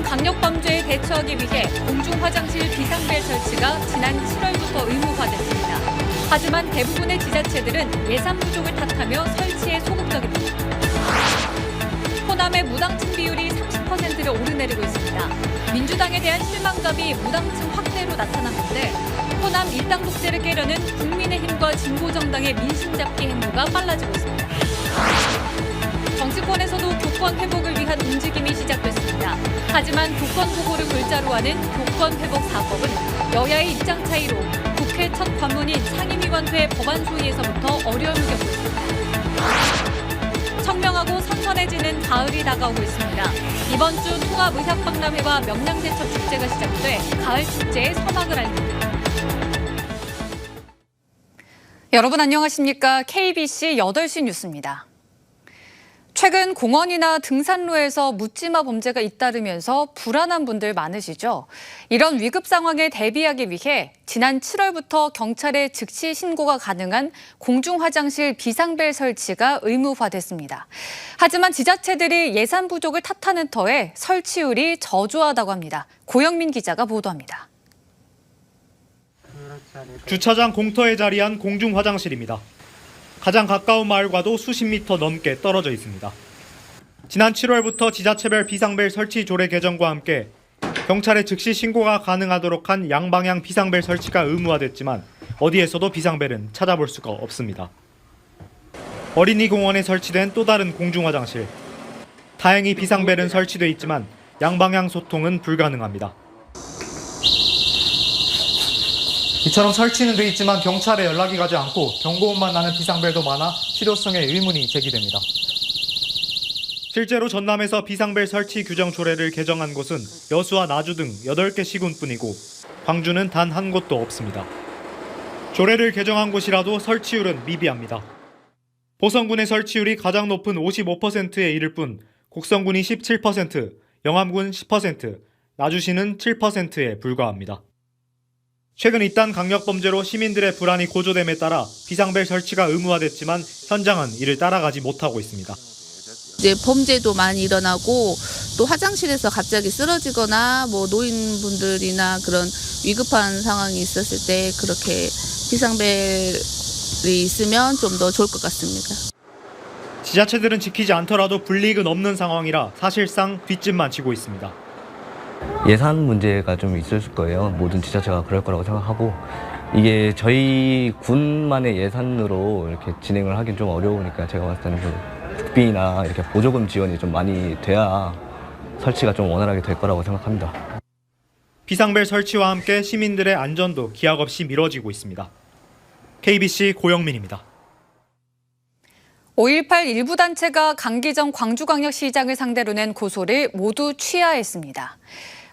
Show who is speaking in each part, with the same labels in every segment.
Speaker 1: 강력범죄에 대처하기 위해 공중화장실 비상벨 설치가 지난 7월부터 의무화됐습니다. 하지만 대부분의 지자체들은 예산 부족을 탓하며 설치에 소극적입니다. 호남의 무당층 비율이 30%를 오르내리고 있습니다. 민주당에 대한 실망감이 무당층 확대로 나타났는데 호남 일당 독재를 깨려는 국민의힘과 진보정당의 민심 잡기 행보가 빨라지고 있습니다. 정치권에서도 교권 회복을 위한 움직임이 시작됐습니다. 하지만 교권 보고를 골자로 하는 교권 회복 4법은 여야의 입장 차이로 국회 첫 관문인 상임위원회 법안 소위에서부터 어려움을 겪고 있습니다. 청명하고 선선해지는 가을이 다가오고 있습니다. 이번 주 통합의학박람회와 명량제철 축제가 시작돼 가을 축제의 서막을 알립니다. 여러분 안녕하십니까? KBC 8시 뉴스입니다. 최근 공원이나 등산로에서 묻지마 범죄가 잇따르면서 불안한 분들 많으시죠? 이런 위급 상황에 대비하기 위해 지난 7월부터 경찰에 즉시 신고가 가능한 공중화장실 비상벨 설치가 의무화됐습니다. 하지만 지자체들이 예산 부족을 탓하는 터에 설치율이 저조하다고 합니다. 고영민 기자가 보도합니다.
Speaker 2: 주차장 공터에 자리한 공중화장실입니다. 가장 가까운 마을과도 수십 미터 넘게 떨어져 있습니다. 지난 7월부터 지자체별 비상벨 설치 조례 개정과 함께 경찰에 즉시 신고가 가능하도록 한 양방향 비상벨 설치가 의무화됐지만 어디에서도 비상벨은 찾아볼 수가 없습니다. 어린이 공원에 설치된 또 다른 공중화장실. 다행히 비상벨은 설치돼 있지만 양방향 소통은 불가능합니다. 이처럼 설치는 돼 있지만 경찰에 연락이 가지 않고 경고음만 나는 비상벨도 많아 실효성에 의문이 제기됩니다. 실제로 전남에서 비상벨 설치 규정 조례를 개정한 곳은 여수와 나주 등 8개 시군뿐이고 광주는 단 한 곳도 없습니다. 조례를 개정한 곳이라도 설치율은 미비합니다. 보성군의 설치율이 가장 높은 55%에 이를 뿐 곡성군이 17%, 영암군 10%, 나주시는 7%에 불과합니다. 최근 이딴 강력범죄로 시민들의 불안이 고조됨에 따라 비상벨 설치가 의무화됐지만 현장은 이를 따라가지 못하고 있습니다.
Speaker 3: 이제 범죄도 많이 일어나고 또 화장실에서 갑자기 쓰러지거나 뭐 노인분들이나 그런 위급한 상황이 있었을 때 그렇게 비상벨이 있으면 좀 더 좋을 것 같습니다.
Speaker 2: 지자체들은 지키지 않더라도 불이익은 없는 상황이라 사실상 뒷짐만 지고 있습니다.
Speaker 4: 예산 문제가 좀 있을 거예요. 모든 지자체가 그럴 거라고 생각하고 이게 저희 군만의 예산으로 이렇게 진행을 하긴 좀 어려우니까 제가 봤을 때는 국비나 이렇게 보조금 지원이 좀 많이 돼야 설치가 좀 원활하게 될 거라고 생각합니다.
Speaker 2: 비상벨 설치와 함께 시민들의 안전도 기약 없이 미뤄지고 있습니다. KBC 고영민입니다.
Speaker 1: 5.18 일부 단체가 강기정 광주광역시장을 상대로 낸 고소를 모두 취하했습니다.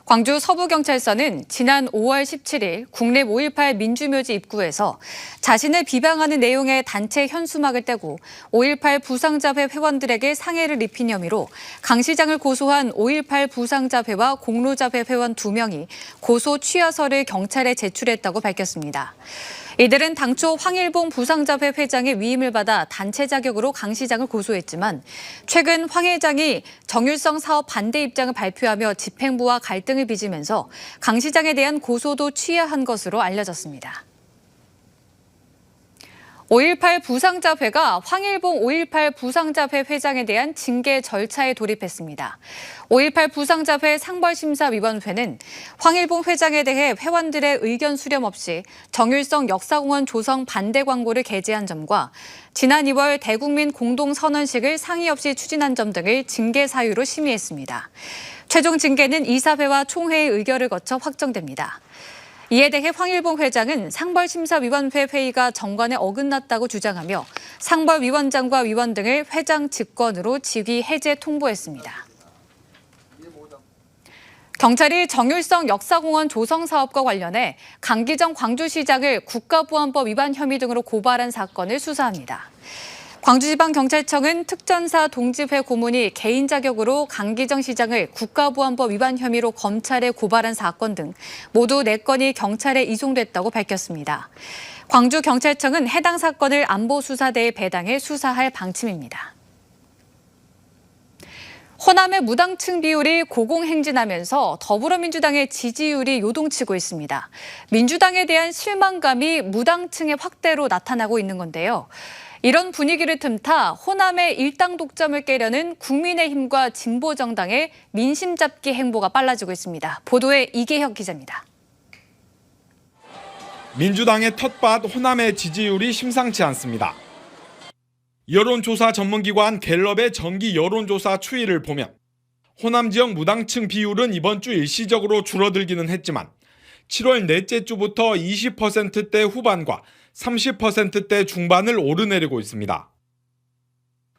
Speaker 1: 광주 서부경찰서는 지난 5월 17일 국립 5.18 민주묘지 입구에서 자신을 비방하는 내용의 단체 현수막을 떼고 5.18 부상자회 회원들에게 상해를 입힌 혐의로 강 시장을 고소한 5.18 부상자회와 공로자회 회원 2명이 고소 취하서를 경찰에 제출했다고 밝혔습니다. 이들은 당초 황일봉 부상자회 회장의 위임을 받아 단체 자격으로 강 시장을 고소했지만 최근 황 회장이 정율성 사업 반대 입장을 발표하며 집행부와 갈등을 빚으면서 강 시장에 대한 고소도 취하한 것으로 알려졌습니다. 5.18 부상자회가 황일봉 5.18 부상자회 회장에 대한 징계 절차에 돌입했습니다. 5.18 부상자회 상벌심사위원회는 황일봉 회장에 대해 회원들의 의견 수렴 없이 정율성 역사공원 조성 반대 광고를 게재한 점과 지난 2월 대국민 공동선언식을 상의 없이 추진한 점 등을 징계 사유로 심의했습니다. 최종 징계는 이사회와 총회의 의결을 거쳐 확정됩니다. 이에 대해 황일봉 회장은 상벌심사위원회 회의가 정관에 어긋났다고 주장하며 상벌위원장과 위원 등을 회장 직권으로 직위 해제 통보했습니다. 경찰이 정율성 역사공원 조성 사업과 관련해 강기정 광주시장을 국가보안법 위반 혐의 등으로 고발한 사건을 수사합니다. 광주지방경찰청은 특전사 동지회 고문이 개인 자격으로 강기정 시장을 국가보안법 위반 혐의로 검찰에 고발한 사건 등 모두 4건이 경찰에 이송됐다고 밝혔습니다. 광주경찰청은 해당 사건을 안보수사대에 배당해 수사할 방침입니다. 호남의 무당층 비율이 고공행진하면서 더불어민주당의 지지율이 요동치고 있습니다. 민주당에 대한 실망감이 무당층의 확대로 나타나고 있는 건데요. 이런 분위기를 틈타 호남의 일당 독점을 깨려는 국민의힘과 진보정당의 민심 잡기 행보가 빨라지고 있습니다. 보도에 이계혁 기자입니다.
Speaker 5: 민주당의 텃밭 호남의 지지율이 심상치 않습니다. 여론조사 전문기관 갤럽의 정기 여론조사 추이를 보면 호남 지역 무당층 비율은 이번 주 일시적으로 줄어들기는 했지만 7월 넷째 주부터 20%대 후반과 30%대 중반을 오르내리고 있습니다.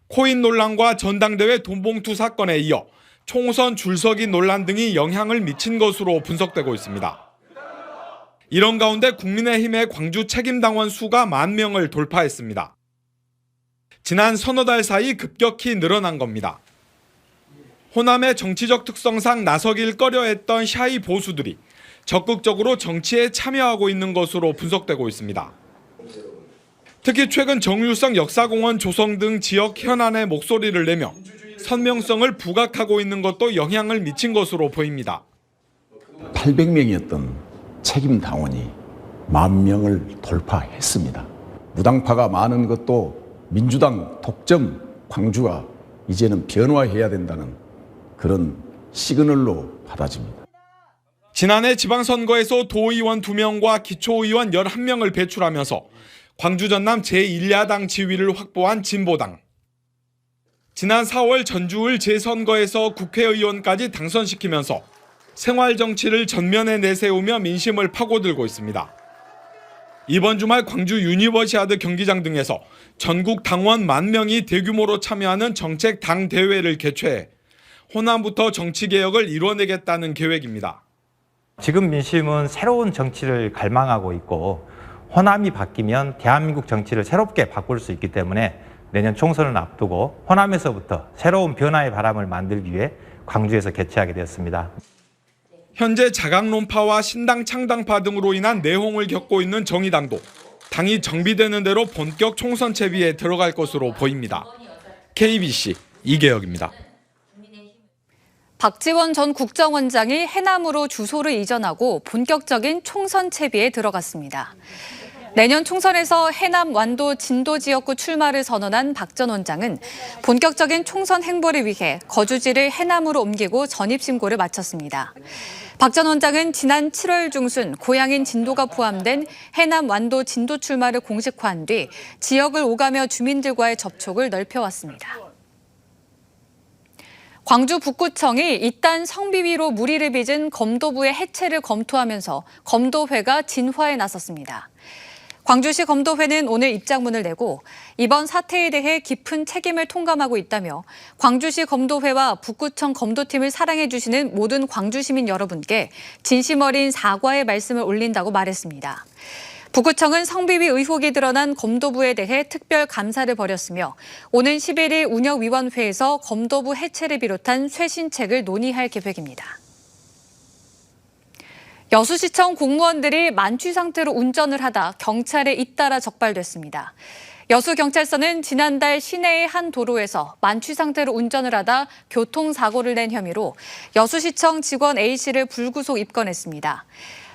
Speaker 5: 코인 논란과 전당대회 돈봉투 사건에 이어 총선 줄서기 논란 등이 영향을 미친 것으로 분석되고 있습니다. 이런 가운데 국민의힘의 광주 책임당원 수가 10,000명을 돌파했습니다. 지난 서너 달 사이 급격히 늘어난 겁니다. 호남의 정치적 특성상 나서길 꺼려했던 샤이 보수들이 적극적으로 정치에 참여하고 있는 것으로 분석되고 있습니다. 특히 최근 정유성 역사공원 조성 등 지역 현안에 목소리를 내며 선명성을 부각하고 있는 것도 영향을 미친 것으로 보입니다.
Speaker 6: 800명이었던 책임당원이 10,000명을 돌파했습니다. 무당파가 많은 것도 민주당 독점 광주가 이제는 변화해야 된다는 그런 시그널로 받아집니다.
Speaker 5: 지난해 지방선거에서 도의원 2명과 기초의원 11명을 배출하면서 광주 전남 제1야당 지위를 확보한 진보당. 지난 4월 전주을 재선거에서 국회의원까지 당선시키면서 생활정치를 전면에 내세우며 민심을 파고들고 있습니다. 이번 주말 광주 유니버시아드 경기장 등에서 전국 당원 10,000명이 대규모로 참여하는 정책 당대회를 개최해 호남부터 정치개혁을 이뤄내겠다는 계획입니다.
Speaker 7: 지금 민심은 새로운 정치를 갈망하고 있고 호남이 바뀌면 대한민국 정치를 새롭게 바꿀 수 있기 때문에 내년 총선을 앞두고 호남에서부터 새로운 변화의 바람을 만들기 위해 광주에서 개최하게 되었습니다.
Speaker 5: 현재 자강론파와 신당 창당파 등으로 인한 내홍을 겪고 있는 정의당도 당이 정비되는 대로 본격 총선 채비에 들어갈 것으로 보입니다. KBC 이계혁입니다.
Speaker 1: 박지원 전 국정원장이 해남으로 주소를 이전하고 본격적인 총선 채비에 들어갔습니다. 내년 총선에서 해남 완도 진도 지역구 출마를 선언한 박 전 원장은 본격적인 총선 행보를 위해 거주지를 해남으로 옮기고 전입신고를 마쳤습니다. 박 전 원장은 지난 7월 중순 고향인 진도가 포함된 해남 완도 진도 출마를 공식화한 뒤 지역을 오가며 주민들과의 접촉을 넓혀왔습니다. 광주 북구청이 이딴 성비위로 물의를 빚은 검도부의 해체를 검토하면서 검도회가 진화에 나섰습니다. 광주시 검도회는 오늘 입장문을 내고 이번 사태에 대해 깊은 책임을 통감하고 있다며 광주시 검도회와 북구청 검도팀을 사랑해 주시는 모든 광주 시민 여러분께 진심 어린 사과의 말씀을 올린다고 말했습니다. 북구청은 성비위 의혹이 드러난 검도부에 대해 특별 감사를 벌였으며 오는 11일 운영위원회에서 검도부 해체를 비롯한 쇄신책을 논의할 계획입니다. 여수시청 공무원들이 만취 상태로 운전을 하다 경찰에 잇따라 적발됐습니다. 여수경찰서는 지난달 시내의 한 도로에서 만취 상태로 운전을 하다 교통사고를 낸 혐의로 여수시청 직원 A씨를 불구속 입건했습니다.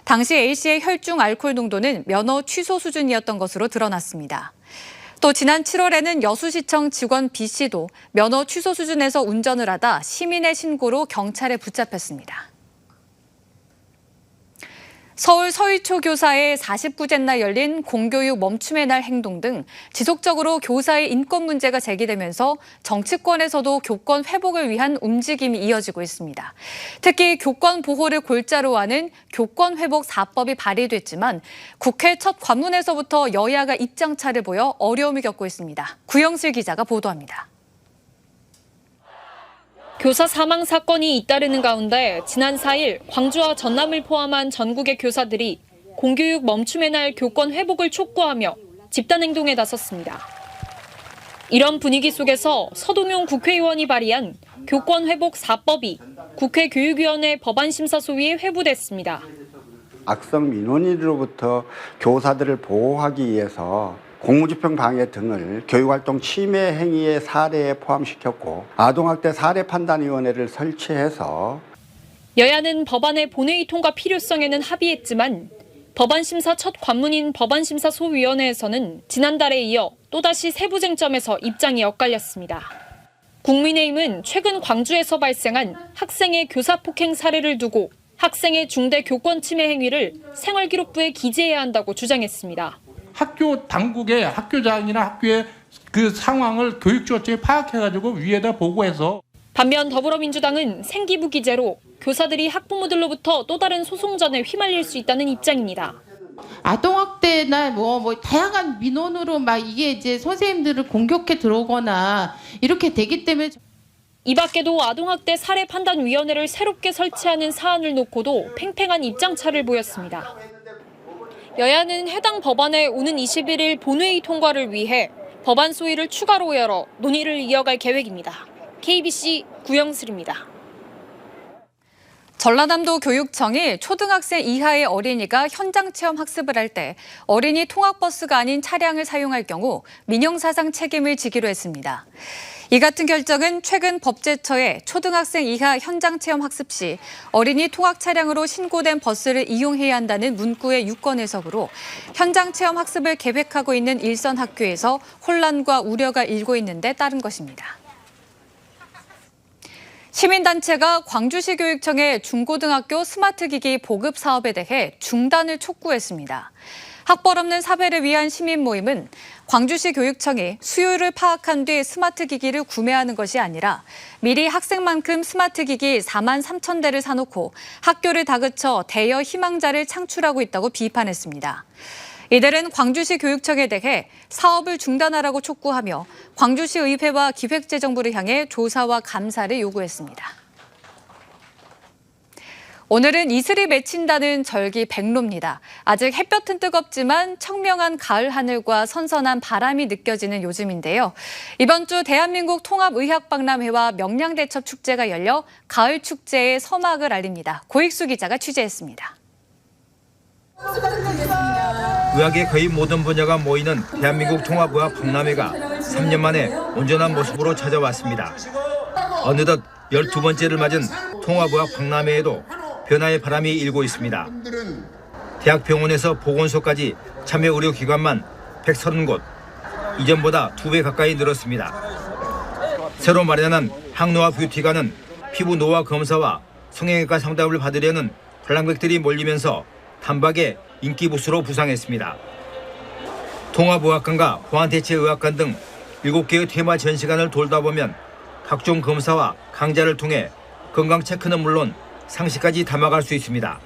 Speaker 1: 당시 A씨의 혈중 알코올 농도는 면허 취소 수준이었던 것으로 드러났습니다. 또 지난 7월에는 여수시청 직원 B씨도 면허 취소 수준에서 운전을 하다 시민의 신고로 경찰에 붙잡혔습니다. 서울 서희초 교사의 49째 날 열린 공교육 멈춤의 날 행동 등 지속적으로 교사의 인권 문제가 제기되면서 정치권에서도 교권 회복을 위한 움직임이 이어지고 있습니다. 특히 교권 보호를 골자로 하는 교권 회복 4법이 발의됐지만 국회 첫 관문에서부터 여야가 입장차를 보여 어려움을 겪고 있습니다. 구영슬 기자가 보도합니다.
Speaker 8: 교사 사망 사건이 잇따르는 가운데 지난 4일 광주와 전남을 포함한 전국의 교사들이 공교육 멈춤의 날 교권 회복을 촉구하며 집단행동에 나섰습니다. 이런 분위기 속에서 서동용 국회의원이 발의한 교권 회복 4법이 국회 교육위원회 법안심사소위에 회부됐습니다.
Speaker 9: 악성 민원인으로부터 교사들을 보호하기 위해서 공무집행 방해 등을 교육활동 침해 행위의 사례에 포함시켰고 아동학대 사례판단위원회를 설치해서
Speaker 8: 여야는 법안의 본회의 통과 필요성에는 합의했지만 법안 심사 첫 관문인 법안심사소위원회에서는 지난달에 이어 또다시 세부 쟁점에서 입장이 엇갈렸습니다. 국민의힘은 최근 광주에서 발생한 학생의 교사폭행 사례를 두고 학생의 중대 교권 침해 행위를 생활기록부에 기재해야 한다고 주장했습니다.
Speaker 10: 학교 당국의 학교장이나 학교의 그 상황을 교육조직에 파악해가지고 위에다 보고해서.
Speaker 8: 반면 더불어민주당은 생기부 기재로 교사들이 학부모들로부터 또 다른 소송전에 휘말릴 수 있다는 입장입니다.
Speaker 11: 아동학대나 뭐 다양한 민원으로 막 이게 이제 선생님들을 공격해 들어오거나 이렇게 되기 때문에.
Speaker 8: 이 밖에도 아동학대 사례판단위원회를 새롭게 설치하는 사안을 놓고도 팽팽한 입장차를 보였습니다. 여야는 해당 법안의 오는 21일 본회의 통과를 위해 법안 소위를 추가로 열어 논의를 이어갈 계획입니다. KBC 구영슬입니다.
Speaker 1: 전라남도 교육청이 초등학생 이하의 어린이가 현장 체험 학습을 할 때 어린이 통학버스가 아닌 차량을 사용할 경우 민형사상 책임을 지기로 했습니다. 이 같은 결정은 최근 법제처에 초등학생 이하 현장 체험 학습 시 어린이 통학 차량으로 신고된 버스를 이용해야 한다는 문구의 유권 해석으로 현장 체험 학습을 계획하고 있는 일선 학교에서 혼란과 우려가 일고 있는 데 따른 것입니다. 시민단체가 광주시 교육청의 중고등학교 스마트기기 보급 사업에 대해 중단을 촉구했습니다. 학벌 없는 사회를 위한 시민 모임은 광주시 교육청이 수요를 파악한 뒤 스마트기기를 구매하는 것이 아니라 미리 학생만큼 스마트기기 4만 3천 대를 사놓고 학교를 다그쳐 대여 희망자를 창출하고 있다고 비판했습니다. 이들은 광주시 교육청에 대해 사업을 중단하라고 촉구하며 광주시 의회와 기획재정부를 향해 조사와 감사를 요구했습니다. 오늘은 이슬이 맺힌다는 절기 백로입니다. 아직 햇볕은 뜨겁지만 청명한 가을 하늘과 선선한 바람이 느껴지는 요즘인데요. 이번 주 대한민국 통합의학박람회와 명량대첩축제가 열려 가을 축제의 서막을 알립니다. 고익수 기자가 취재했습니다.
Speaker 12: 의학의 거의 모든 분야가 모이는 대한민국 통합의학박람회가 3년 만에 온전한 모습으로 찾아왔습니다. 어느덧 12번째를 맞은 통합의학박람회에도 변화의 바람이 일고 있습니다. 대학병원에서 보건소까지 참여 의료기관만 130곳, 이전보다 2배 가까이 늘었습니다. 새로 마련한 항노화 뷰티관은 피부 노화 검사와 성형외과 상담을 받으려는 관람객들이 몰리면서 단박에 인기 부스로 부상했습니다. 통합의학관과 보안대체의학관 등 7개의 테마 전시관을 돌다 보면 각종 검사와 강좌를 통해 건강 체크는 물론 상식까지 담아갈 수 있습니다.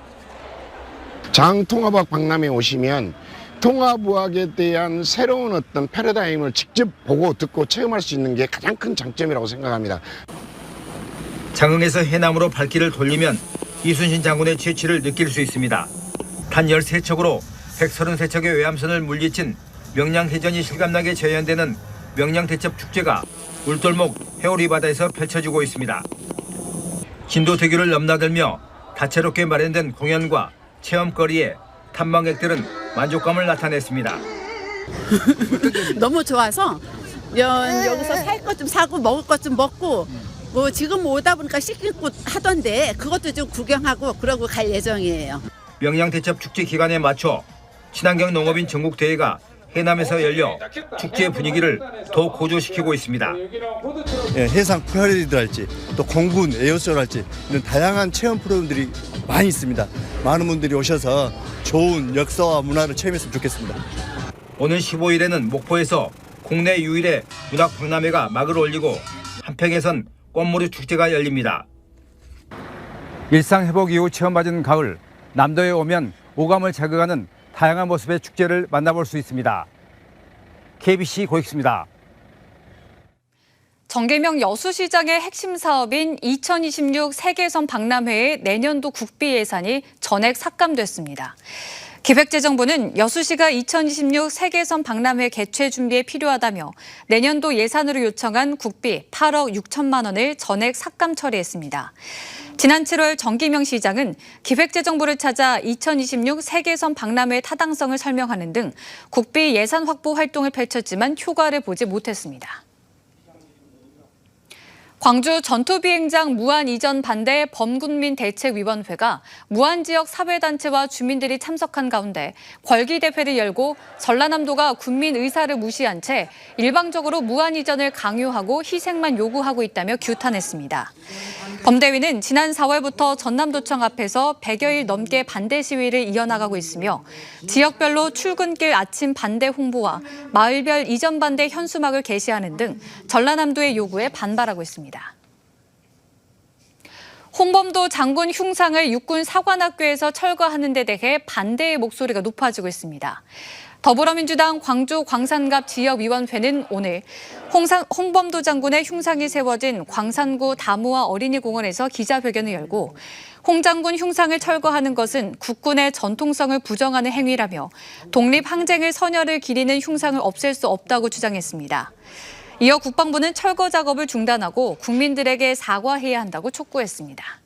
Speaker 13: 장통합의학 박람회에 오시면 통합의학에 대한 새로운 어떤 패러다임을 직접 보고 듣고 체험할 수 있는 게 가장 큰 장점이라고 생각합니다.
Speaker 12: 장흥에서 해남으로 발길을 돌리면 이순신 장군의 취치를 느낄 수 있습니다. 단 13척으로 133척의 외암선을 물리친 명량해전이 실감나게 재현되는 명량대첩축제가 울돌목 회오리 바다에서 펼쳐지고 있습니다. 진도대교를 넘나들며 다채롭게 마련된 공연과 체험거리에 탐방객들은 만족감을 나타냈습니다.
Speaker 14: 너무 좋아서 여기서 살 것 좀 사고 먹을 것 좀 먹고 뭐 지금 오다 보니까 씻기고 하던데 그것도 좀 구경하고 그러고 갈 예정이에요.
Speaker 12: 명량대첩축제 기간에 맞춰 친환경 농업인 전국대회가 해남에서 열려 축제 분위기를 더 고조시키고 있습니다.
Speaker 15: 해상 패러디랄지 또 공군 에어쇼랄지 이런 다양한 체험 프로그램들이 많이 있습니다. 많은 분들이 오셔서 좋은 역사와 문화를 체험했으면 좋겠습니다.
Speaker 12: 오는 15일에는 목포에서 국내 유일의 문학박람회가 막을 올리고 한평에선 꽃무늬 축제가 열립니다.
Speaker 16: 일상 회복 이후 체험받은 가을, 남도에 오면 오감을 자극하는 다양한 모습의 축제를 만나볼 수 있습니다. KBC 고익수입니다.
Speaker 1: 정계명 여수시장의 핵심 사업인 2026 세계선 박람회의 내년도 국비 예산이 전액 삭감됐습니다. 기획재정부는 여수시가 2026 세계선 박람회 개최 준비에 필요하다며 내년도 예산으로 요청한 국비 8억 6천만 원을 전액 삭감 처리했습니다. 지난 7월 정기명 시장은 기획재정부를 찾아 2026 세계선 박람회 타당성을 설명하는 등 국비 예산 확보 활동을 펼쳤지만 효과를 보지 못했습니다. 광주 전투비행장 무한 이전 반대 범군민대책위원회가 무안 지역 사회단체와 주민들이 참석한 가운데 궐기대회를 열고 전라남도가 군민 의사를 무시한 채 일방적으로 무안 이전을 강요하고 희생만 요구하고 있다며 규탄했습니다. 범대위는 지난 4월부터 전남도청 앞에서 100여일 넘게 반대 시위를 이어나가고 있으며 지역별로 출근길 아침 반대 홍보와 마을별 이전 반대 현수막을 게시하는 등 전라남도의 요구에 반발하고 있습니다. 홍범도 장군 흉상을 육군 사관학교에서 철거하는 데 대해 반대의 목소리가 높아지고 있습니다. 더불어민주당 광주 광산갑 지역위원회는 오늘 홍범도 장군의 흉상이 세워진 광산구 다무아 어린이공원에서 기자회견을 열고 홍 장군 흉상을 철거하는 것은 국군의 전통성을 부정하는 행위라며 독립항쟁의 선열을 기리는 흉상을 없앨 수 없다고 주장했습니다. 이어 국방부는 철거 작업을 중단하고 국민들에게 사과해야 한다고 촉구했습니다.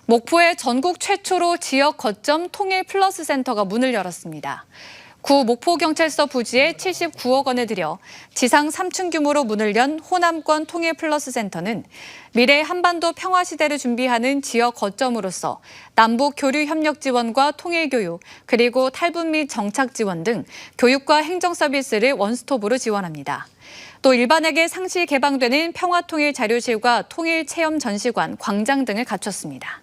Speaker 1: 목포에 전국 최초로 지역 거점 통일 플러스 센터가 문을 열었습니다. 구 목포경찰서 부지에 79억 원을 들여 지상 3층 규모로 문을 연 호남권 통일 플러스 센터는 미래 한반도 평화 시대를 준비하는 지역 거점으로서 남북 교류 협력 지원과 통일 교육, 그리고 탈북 및 정착 지원 등 교육과 행정 서비스를 원스톱으로 지원합니다. 또 일반에게 상시 개방되는 평화통일 자료실과 통일 체험 전시관, 광장 등을 갖췄습니다.